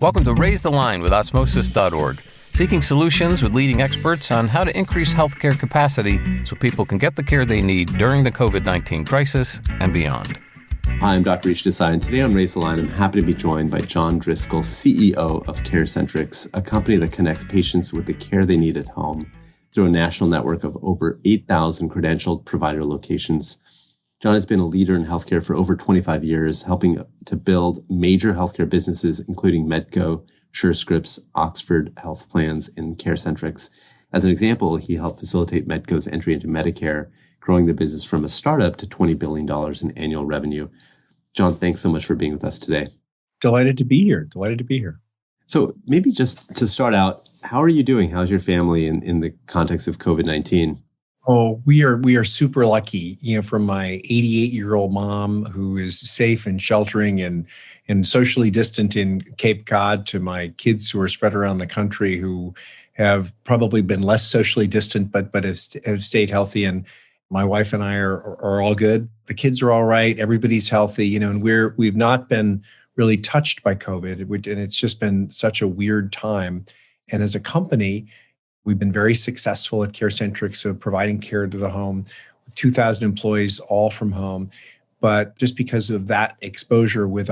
Welcome to Raise the Line with Osmosis.org, seeking solutions with leading experts on how to increase healthcare capacity so people can get the care they need during the COVID-19 crisis and beyond. Hi, I'm Dr. Rish Desai, and today on Raise the Line, I'm happy to be joined by John Driscoll, CEO of CareCentrix, a company that connects patients with the care they need at home through a national network of over 8,000 credentialed provider locations. John has been a leader in healthcare for over 25 years, helping to build major healthcare businesses, including Medco, SureScripts, Oxford Health Plans, and CareCentrix. As an example, he helped facilitate Medco's entry into Medicare, growing the business from a startup to $20 billion in annual revenue. John, thanks so much for being with us today. Delighted to be here. So maybe just to start out, how are you doing? How's your family in the context of COVID-19? Oh, we are super lucky, from my 88-year-old mom who is safe and sheltering and socially distant in Cape Cod to my kids who are spread around the country who have probably been less socially distant, but have stayed healthy. And my wife and I are all good. The kids are all right. Everybody's healthy, and we've not been really touched by COVID. And it's just been such a weird time. And as a company, we've been very successful at CareCentrix of providing care to the home with 2,000 employees, all from home. But just because of that exposure with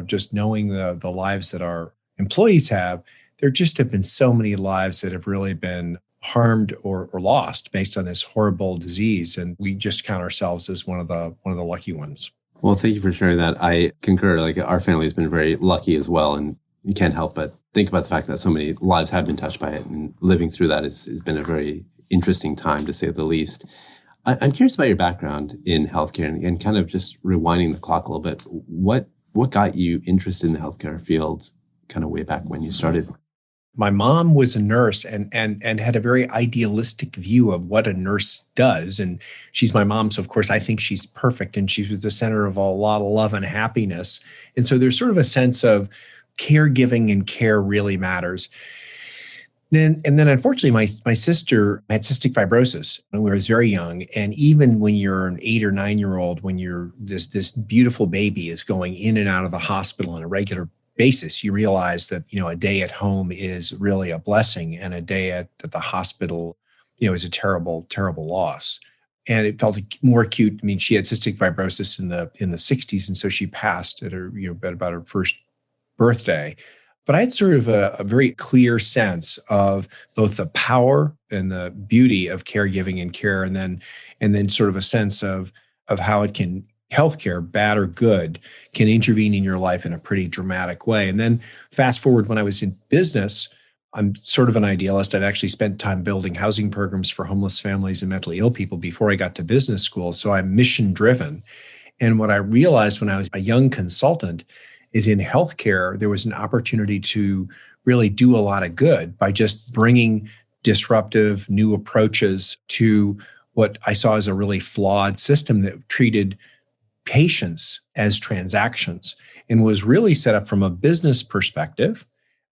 just knowing the lives that our employees have, there just have been so many lives that have really been harmed or lost based on this horrible disease. And we just count ourselves as one of the lucky ones. Well, thank you for sharing that. I concur. Our family has been very lucky as well. And you can't help but think about the fact that so many lives have been touched by it, and living through that has been a very interesting time, to say the least. I'm curious about your background in healthcare and kind of just rewinding the clock a little bit. What got you interested in the healthcare field kind of way back when you started? My mom was a nurse and had a very idealistic view of what a nurse does. And she's my mom, so of course I think she's perfect, and she was the center of a lot of love and happiness. And so there's sort of a sense of caregiving and care really matters. Then unfortunately, my sister had cystic fibrosis when I was very young. And even when you're an 8 or 9 year old, when you're this beautiful baby is going in and out of the hospital on a regular basis, you realize that, a day at home is really a blessing, and a day at the hospital, is a terrible, terrible loss. And it felt more acute. I mean, she had cystic fibrosis in the 60s. And so she passed at her, about her first birthday. But I had sort of a very clear sense of both the power and the beauty of caregiving and care, and then sort of a sense of how it can, healthcare, bad or good, can intervene in your life in a pretty dramatic way. And then fast forward, when I was in business, I'm sort of an idealist. I'd actually spent time building housing programs for homeless families and mentally ill people before I got to business school. So I'm mission driven. And what I realized when I was a young consultant is in healthcare, there was an opportunity to really do a lot of good by just bringing disruptive new approaches to what I saw as a really flawed system that treated patients as transactions and was really set up from a business perspective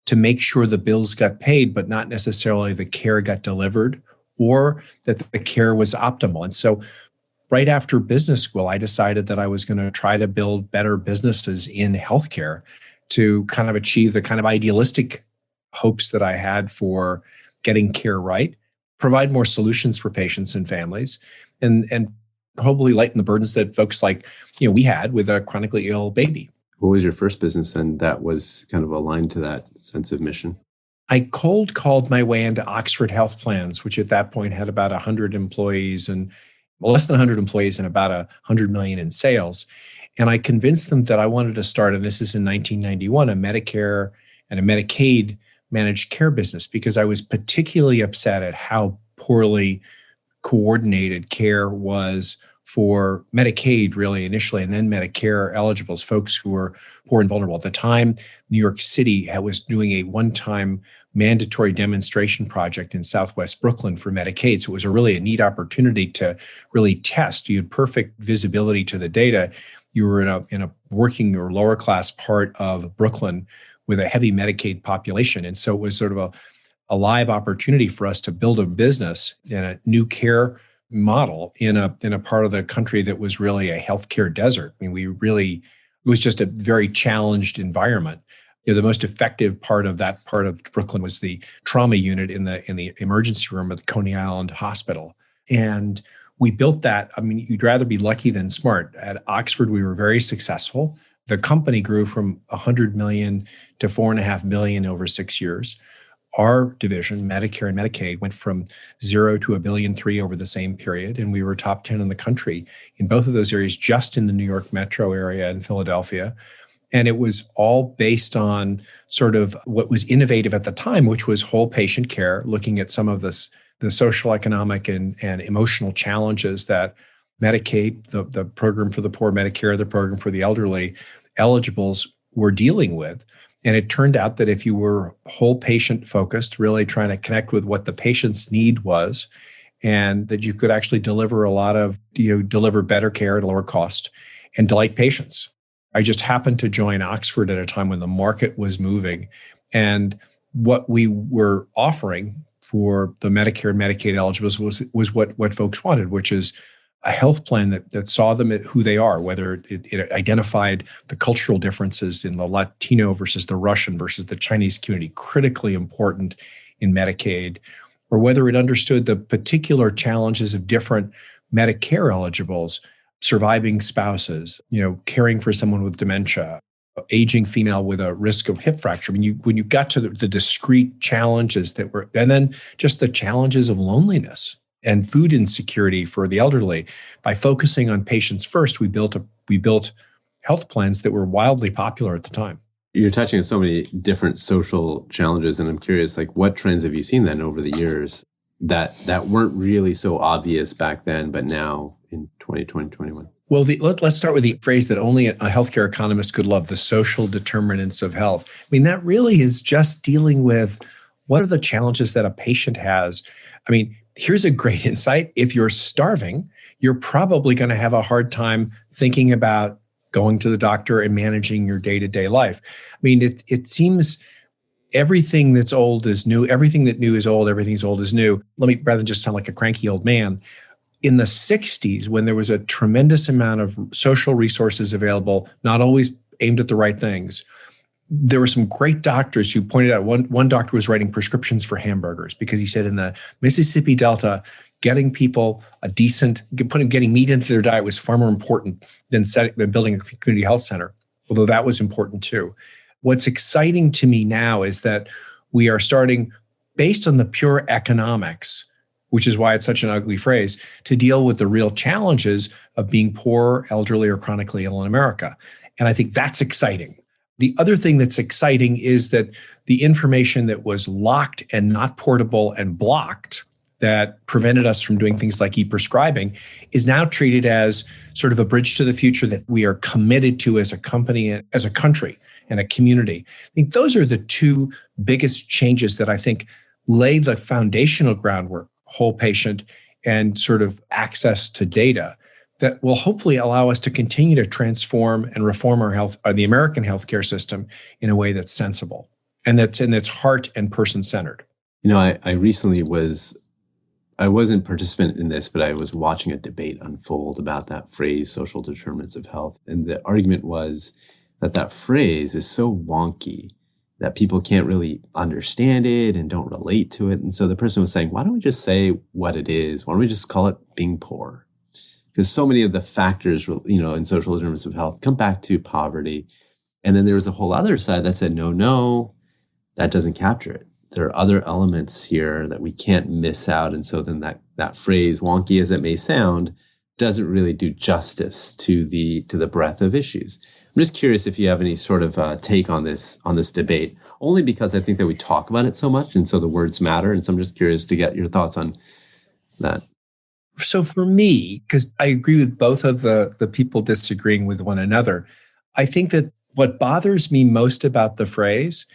to make sure the bills got paid, but not necessarily the care got delivered or that the care was optimal. And so right after business school, I decided that I was going to try to build better businesses in healthcare to kind of achieve the kind of idealistic hopes that I had for getting care right, provide more solutions for patients and families, and probably lighten the burdens that folks like, we had with a chronically ill baby. What was your first business then that was kind of aligned to that sense of mission? I cold called my way into Oxford Health Plans, which at that point had about 100 employees and less than 100 employees and about $100 million in sales. And I convinced them that I wanted to start, and this is in 1991, a Medicare and a Medicaid managed care business, because I was particularly upset at how poorly coordinated care was for Medicaid really initially, and then Medicare eligibles, folks who were poor and vulnerable. At the time, New York City was doing a one-time mandatory demonstration project in Southwest Brooklyn for Medicaid. So it was a neat opportunity to really test. You had perfect visibility to the data. You were in a working or lower class part of Brooklyn with a heavy Medicaid population. And so it was sort of a live opportunity for us to build a business in a new care model in a part of the country that was really a healthcare desert. I mean, it was just a very challenged environment. The most effective part of that part of Brooklyn was the trauma unit in the emergency room at the Coney Island Hospital. And we built that. I mean, you'd rather be lucky than smart. At Oxford, we were very successful. The company grew from 100 million to 4.5 million over 6 years. Our division, Medicare and Medicaid, went from 0 to $1.3 billion over the same period. And we were top 10 in the country in both of those areas, just in the New York metro area and Philadelphia. And it was all based on sort of what was innovative at the time, which was whole patient care, looking at some of the social, economic, and emotional challenges that Medicaid, the program for the poor, Medicare, the program for the elderly, eligibles were dealing with. And it turned out that if you were whole patient focused, really trying to connect with what the patient's need was, and that you could actually deliver deliver better care at a lower cost and delight patients. I just happened to join Oxford at a time when the market was moving. And what we were offering for the Medicare and Medicaid eligibles was what folks wanted, which is a health plan that saw them at who they are, whether it identified the cultural differences in the Latino versus the Russian versus the Chinese community, critically important in Medicaid, or whether it understood the particular challenges of different Medicare eligibles, surviving spouses, caring for someone with dementia, aging female with a risk of hip fracture. When you got to the discrete challenges and then just the challenges of loneliness and food insecurity for the elderly, by focusing on patients first, we built health plans that were wildly popular at the time. You're touching on so many different social challenges, and I'm curious, what trends have you seen then over the years that weren't really so obvious back then, but now in 2020, 2021? Well, let's start with the phrase that only a healthcare economist could love, the social determinants of health. I mean, that really is just dealing with what are the challenges that a patient has. I mean, here's a great insight. If you're starving, you're probably going to have a hard time thinking about going to the doctor and managing your day-to-day life. I mean, it seems everything that's old is new. Everything that new is old. Everything's old is new. Rather than just sound like a cranky old man, in the 60s, when there was a tremendous amount of social resources available, not always aimed at the right things, there were some great doctors who pointed out, one doctor was writing prescriptions for hamburgers because he said in the Mississippi Delta, getting people getting meat into their diet was far more important than building a community health center, although that was important too. What's exciting to me now is that we are starting, based on the pure economics, which is why it's such an ugly phrase, to deal with the real challenges of being poor, elderly, or chronically ill in America. And I think that's exciting. The other thing that's exciting is that the information that was locked and not portable and blocked that prevented us from doing things like e-prescribing is now treated as sort of a bridge to the future that we are committed to as a company, as a country, and a community. I think those are the two biggest changes that I think lay the foundational groundwork, whole patient and sort of access to data, that will hopefully allow us to continue to transform and reform the American healthcare system in a way that's sensible and that's heart and person centered. I recently I wasn't a participant in this, but I was watching a debate unfold about that phrase, social determinants of health. And the argument was that phrase is so wonky that people can't really understand it and don't relate to it. And so the person was saying, why don't we just say what it is? Why don't we just call it being poor? Because so many of the factors, in social determinants of health come back to poverty. And then there was a whole other side that said, no, that doesn't capture it. There are other elements here that we can't miss out. And so then that phrase, wonky as it may sound, doesn't really do justice to the breadth of issues. I'm just curious if you have any sort of take on this debate, only because I think that we talk about it so much, and so the words matter. And so I'm just curious to get your thoughts on that. So for me, because I agree with both of the people disagreeing with one another, I think that what bothers me most about the phrase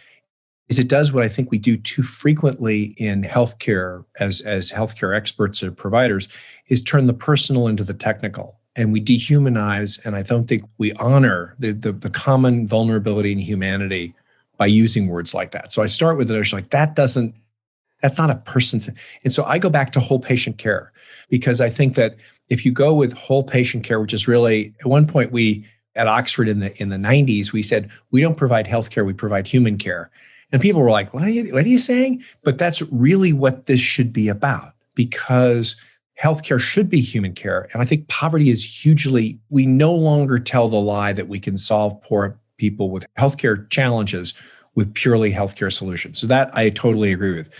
is it does what I think we do too frequently in healthcare as healthcare experts or providers, is turn the personal into the technical. And we dehumanize, and I don't think we honor the common vulnerability and humanity by using words like that. So I start with the notion that's not a person's. And so I go back to whole patient care, because I think that if you go with whole patient care, which is really, at one point we at Oxford in the 90s, we said, we don't provide healthcare, we provide human care. And people were like, what are you saying? But that's really what this should be about, because healthcare should be human care. And I think poverty is hugely, we no longer tell the lie that we can solve poor people with healthcare challenges with purely healthcare solutions. So that I totally agree with.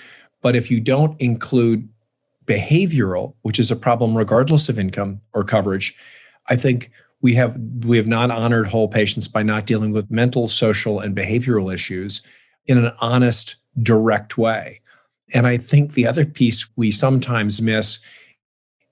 But if you don't include behavioral, which is a problem regardless of income or coverage, I think we have not honored whole patients by not dealing with mental, social, and behavioral issues in an honest, direct way. And I think the other piece we sometimes miss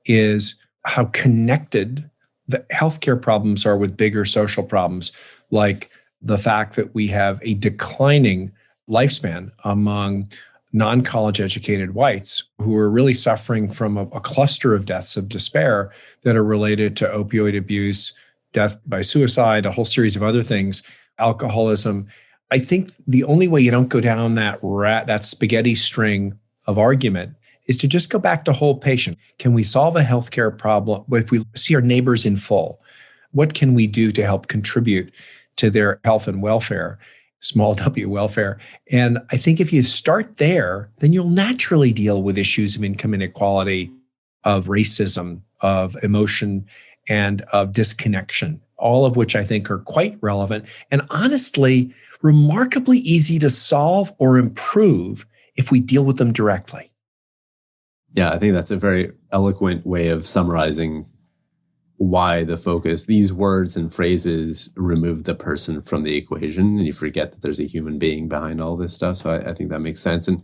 is how connected the healthcare problems are with bigger social problems, like the fact that we have a declining lifespan among non-college educated whites who are really suffering from a cluster of deaths of despair that are related to opioid abuse, death by suicide, a whole series of other things, alcoholism. I think the only way you don't go down that spaghetti string of argument is to just go back to whole patient. Can we solve a healthcare problem? If we see our neighbors in full, what can we do to help contribute to their health and welfare? Small w welfare. And I think if you start there, then you'll naturally deal with issues of income inequality, of racism, of emotion, and of disconnection, all of which I think are quite relevant and honestly, remarkably easy to solve or improve if we deal with them directly. Yeah, I think that's a very eloquent way of summarizing why the focus, these words and phrases remove the person from the equation, and you forget that there's a human being behind all this stuff. So I think that makes sense. And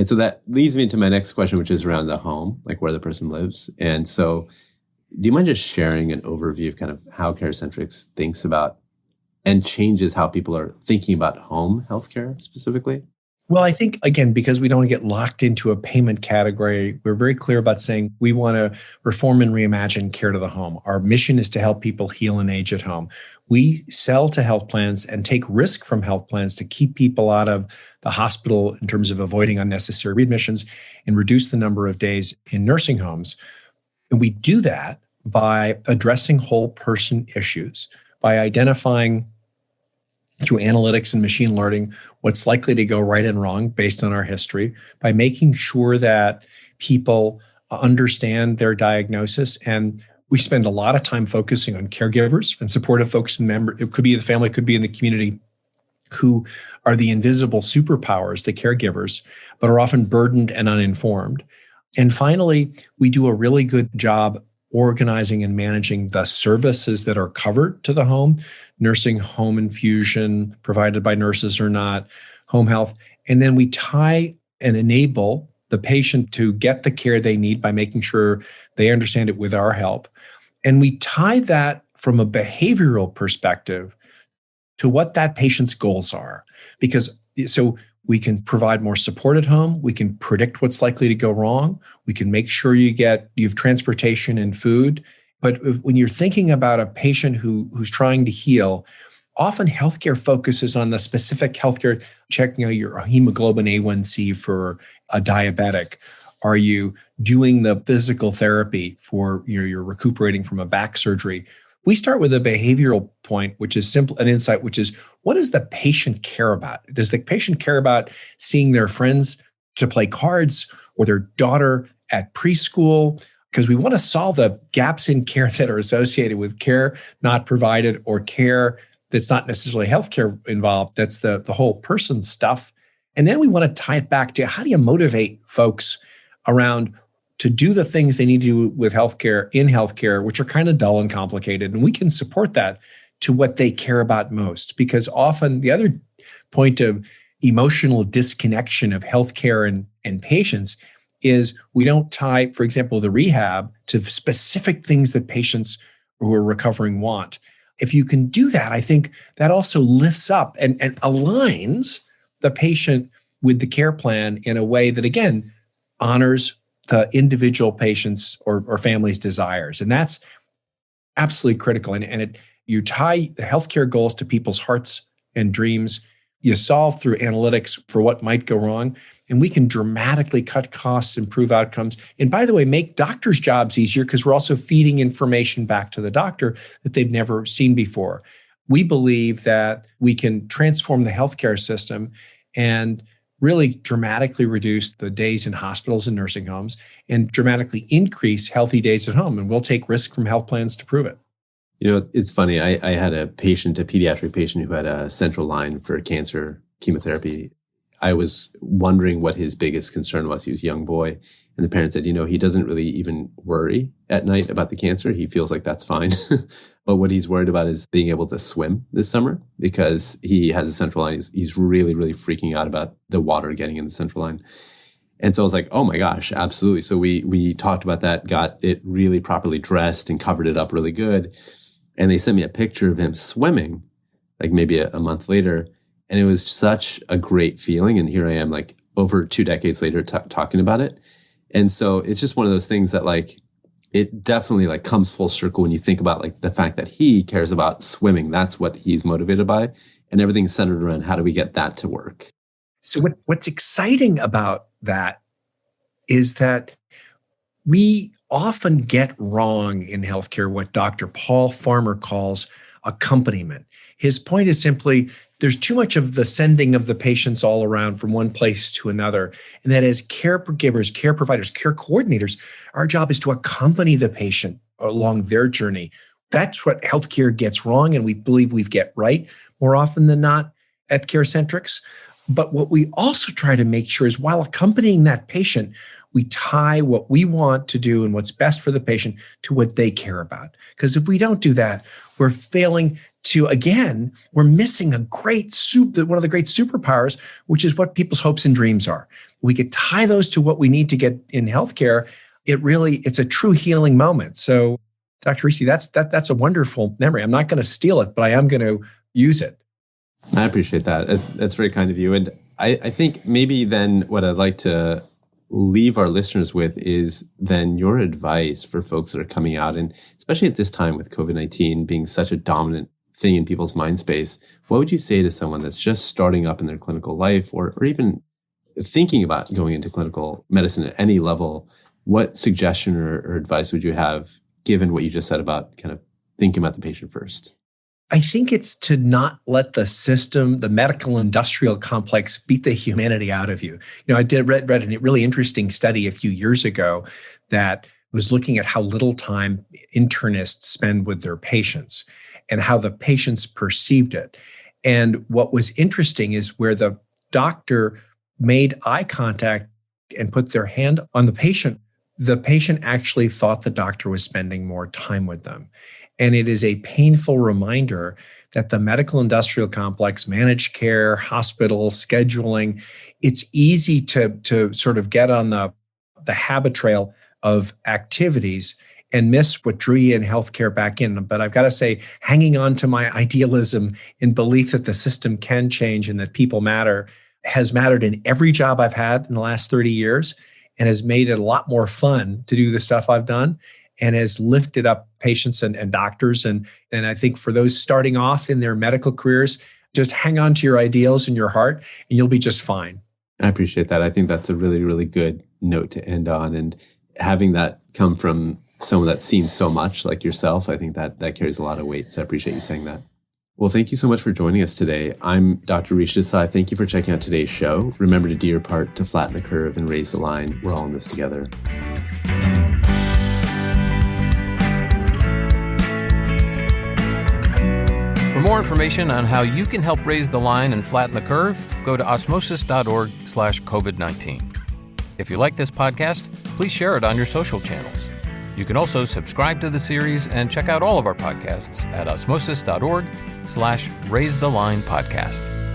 so that leads me into my next question, which is around the home, like where the person lives. And so do you mind just sharing an overview of kind of how CareCentrix thinks about and changes how people are thinking about home healthcare specifically? Well, I think, again, because we don't get locked into a payment category, we're very clear about saying we want to reform and reimagine care to the home. Our mission is to help people heal and age at home. We sell to health plans and take risk from health plans to keep people out of the hospital in terms of avoiding unnecessary readmissions and reduce the number of days in nursing homes. And we do that by addressing whole person issues, by identifying through analytics and machine learning what's likely to go right and wrong based on our history, by making sure that people understand their diagnosis. And we spend a lot of time focusing on caregivers and supportive folks in the member. It could be the family, it could be in the community, who are the invisible superpowers, the caregivers, but are often burdened and uninformed. And finally, we do a really good job organizing and managing the services that are covered to the home, nursing home infusion provided by nurses or not, home health. And then we tie and enable the patient to get the care they need by making sure they understand it with our help. And we tie that from a behavioral perspective to what that patient's goals are. Because so we can provide more support at home. We can predict what's likely to go wrong. We can make sure you have transportation and food. But when you're thinking about a patient who's trying to heal, often healthcare focuses on the specific healthcare, checking your hemoglobin A1C for a diabetic. Are you doing the physical therapy for you're recuperating from a back surgery? We start with a behavioral point, which is simple, an insight, which is, what does the patient care about? Does the patient care about seeing their friends to play cards or their daughter at preschool? Because we want to solve the gaps in care that are associated with care not provided or care that's not necessarily healthcare involved. That's the whole person stuff. And then we want to tie it back to, how do you motivate folks around to do the things they need to do with healthcare, in healthcare, which are kind of dull and complicated. And we can support that to what they care about most. Because often the other point of emotional disconnection of healthcare and patients is we don't tie, for example, the rehab to specific things that patients who are recovering want. If you can do that, I think that also lifts up and aligns the patient with the care plan in a way that, again, honors the individual patient's or family's desires. And that's absolutely critical. And you tie the healthcare goals to people's hearts and dreams. You solve through analytics for what might go wrong. And we can dramatically cut costs, improve outcomes. And by the way, make doctors' jobs easier because we're also feeding information back to the doctor that they've never seen before. We believe that we can transform the healthcare system and really dramatically reduce the days in hospitals and nursing homes and dramatically increase healthy days at home. And we'll take risk from health plans to prove it. You know, it's funny. I had a pediatric patient who had a central line for cancer chemotherapy. I was wondering what his biggest concern was. He was a young boy. And the parent said, he doesn't really even worry at night about the cancer. He feels like that's fine. But what he's worried about is being able to swim this summer because he has a central line. He's really, really freaking out about the water getting in the central line. And so I was like, oh my gosh, absolutely. So we talked about that, got it really properly dressed and covered it up really good. And they sent me a picture of him swimming, like maybe a month later. And it was such a great feeling. And here I am, like over 2 decades later, talking about it. And so it's just one of those things that like, it definitely like comes full circle when you think about like the fact that he cares about swimming. That's what he's motivated by. And everything's centered around how do we get that to work? So what's exciting about that is that we often get wrong in healthcare what Dr. Paul Farmer calls accompaniment. His point is simply there's too much of the sending of the patients all around from one place to another. And that as caregivers, care providers, care coordinators, our job is to accompany the patient along their journey. That's what healthcare gets wrong, and we believe we get right more often than not at CareCentrix. But what we also try to make sure is while accompanying that patient, we tie what we want to do and what's best for the patient to what they care about. Because if we don't do that, we're failing to, again, we're missing one of the great superpowers, which is what people's hopes and dreams are. We could tie those to what we need to get in healthcare. It's a true healing moment. So, Dr. Risi, that's a wonderful memory. I'm not going to steal it, but I am going to use it. I appreciate that. That's very kind of you. And I think maybe then what I'd like to leave our listeners with is then your advice for folks that are coming out, and especially at this time with COVID-19 being such a dominant thing in people's mind space, what would you say to someone that's just starting up in their clinical life or even thinking about going into clinical medicine at any level? What suggestion or advice would you have given what you just said about kind of thinking about the patient first? I think it's to not let the system, the medical industrial complex, beat the humanity out of you. I read a really interesting study a few years ago that was looking at how little time internists spend with their patients and how the patients perceived it. And what was interesting is where the doctor made eye contact and put their hand on the patient actually thought the doctor was spending more time with them. And it is a painful reminder that the medical industrial complex, managed care, hospital, scheduling, it's easy to sort of get on the habit trail of activities and miss what drew you in healthcare back in. But I've got to say, hanging on to my idealism in belief that the system can change and that people matter has mattered in every job I've had in the last 30 years and has made it a lot more fun to do the stuff I've done, and has lifted up patients and doctors. And I think for those starting off in their medical careers, just hang on to your ideals and your heart, and you'll be just fine. I appreciate that. I think that's a really, really good note to end on. And having that come from someone that's seen so much like yourself, I think that carries a lot of weight. So I appreciate you saying that. Well, thank you so much for joining us today. I'm Dr. Rishi Desai. Thank you for checking out today's show. Remember to do your part to flatten the curve and raise the line. We're all in this together. For more information on how you can help raise the line and flatten the curve, go to osmosis.org/COVID-19. If you like this podcast, please share it on your social channels. You can also subscribe to the series and check out all of our podcasts at osmosis.org/raisethelinepodcast.